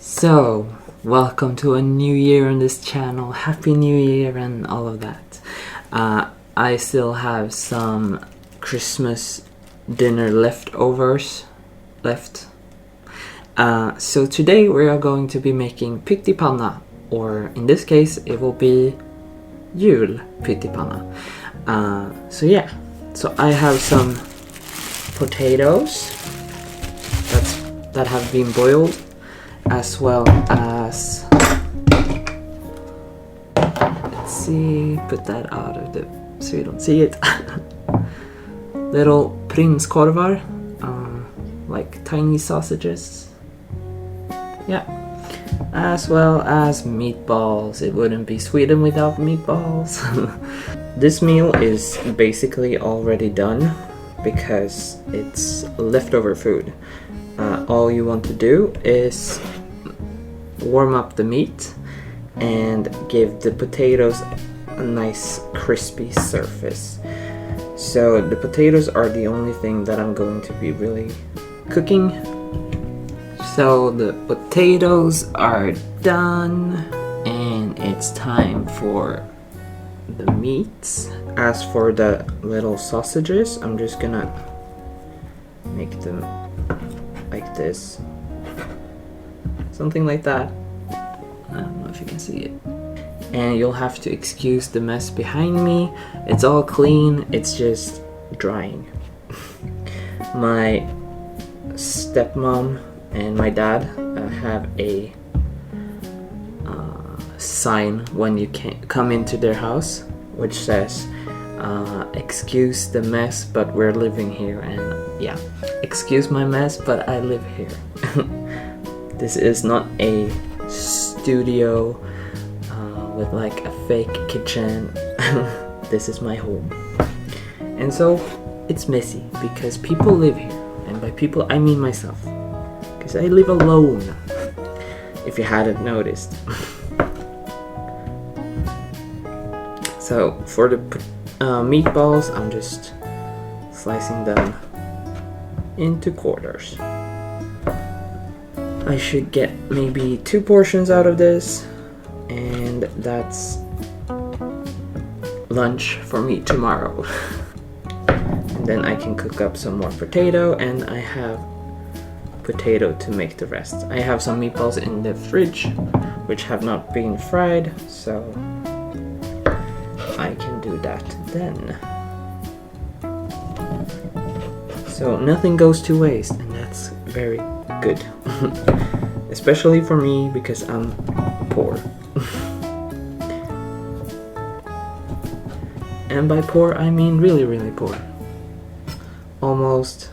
So, welcome to a new year on this channel. Happy New Year and all of that. I still have some Christmas dinner leftovers left. So today we are going to be making Pyttipanna, or in this case it will be jul Pyttipanna. So I have some potatoes that have been boiled, as well as, let's see, put that out of the so you don't see it. Little prinskorvar, like tiny sausages. Yeah, as well as meatballs. It wouldn't be Sweden without meatballs. This meal is basically already done because it's leftover food. All you want to do is warm up the meat and give the potatoes a nice crispy surface. So the potatoes are the only thing that I'm going to be really cooking. So the potatoes are done and it's time for the meats. As for the little sausages, I'm just gonna make them like this, something like that. I don't know if you can see it, and you'll have to excuse the mess behind me. It's all clean, it's just drying. My stepmom and my dad have a sign when you come into their house, which says excuse the mess, but we're living here. And yeah, excuse my mess, but I live here. This is not a studio with like a fake kitchen. This is my home, and so it's messy because people live here, and by people I mean myself, because I live alone, if you hadn't noticed. So for the meatballs, I'm just slicing them into quarters. I should get maybe 2 portions out of this, and that's lunch for me tomorrow. And then I can cook up some more potato, and I have potato to make the rest. I have some meatballs in the fridge which have not been fried, so I can do that then. So nothing goes to waste, and that's very good. Especially for me, because I'm poor. And by poor I mean really, really poor. Almost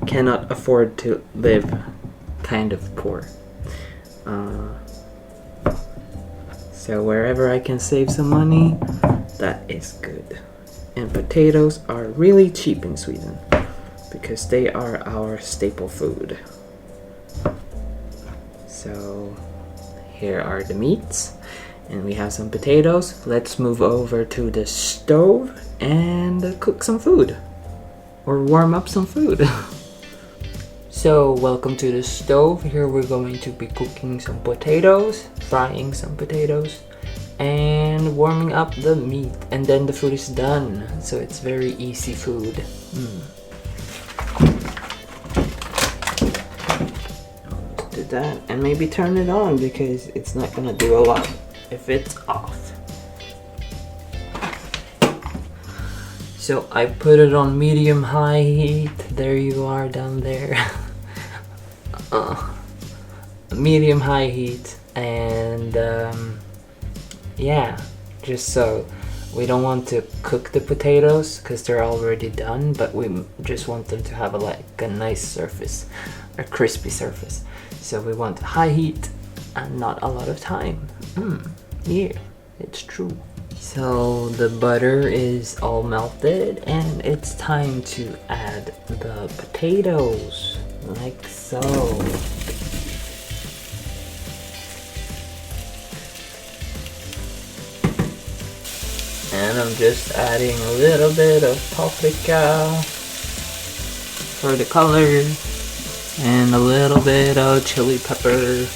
cannot afford to live kind of poor. So wherever I can save some money, that is good. And potatoes are really cheap in Sweden because they are our staple food. So here are the meats, and we have some potatoes. Let's move over to the stove and cook some food, or warm up some food. So welcome to the stove. Here we're going to be cooking some potatoes, frying some potatoes, and warming up the meat, and then the food is done. So it's very easy food. Do that and maybe turn it on, because it's not gonna do a lot if it's off. So I put it on medium-high heat. There you are down there. Medium-high heat, and yeah, just so we don't want to cook the potatoes because they're already done, but we just want them to have a nice surface, a crispy surface. So we want high heat and not a lot of time. Yeah, it's true. So the butter is all melted, and it's time to add the potatoes, like so. And I'm just adding a little bit of paprika for the color. And a little bit of chili pepper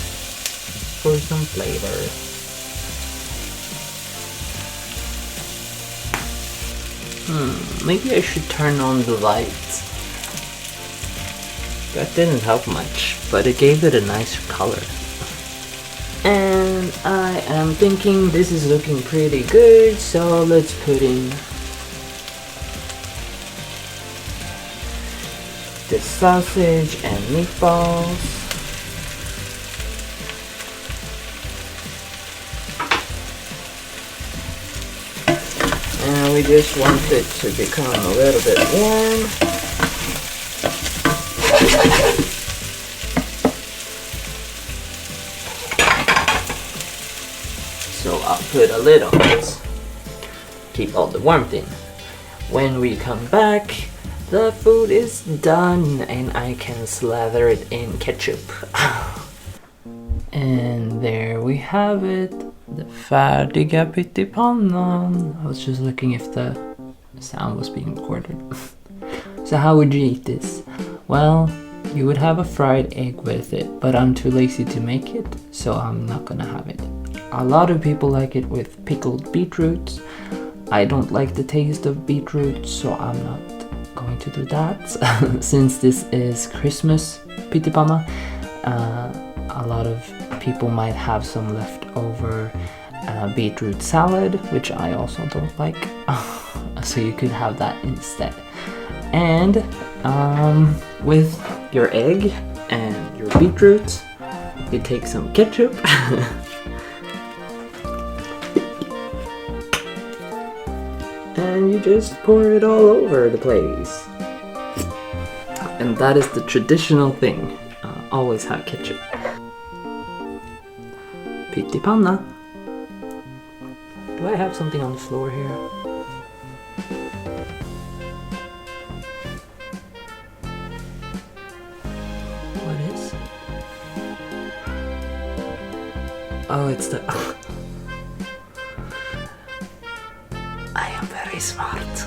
for some flavor. Maybe I should turn on the lights. That didn't help much, but it gave it a nicer color. And I am thinking this is looking pretty good, so let's put in the sausage and meatballs. And we just want it to become a little bit warm. So I'll put a lid on it. Keep all the warmth in. When we come back, the food is done and I can slather it in ketchup. And there we have it. The färdiga pyttipannan. I was just looking if the sound was being recorded. So how would you eat this? Well, you would have a fried egg with it, but I'm too lazy to make it, so I'm not gonna have it. A lot of people like it with pickled beetroots. I don't like the taste of beetroot, so I'm not going to do that. Since this is Christmas pyttipanna, a lot of people might have some leftover beetroot salad, which I also don't like. So you could have that instead. And with your egg and your beetroot, you take some ketchup. And you just pour it all over the place. And that is the traditional thing. Always have ketchup. Pyttipanna. Do I have something on the floor here? What is? Oh, it's the... I am very smart.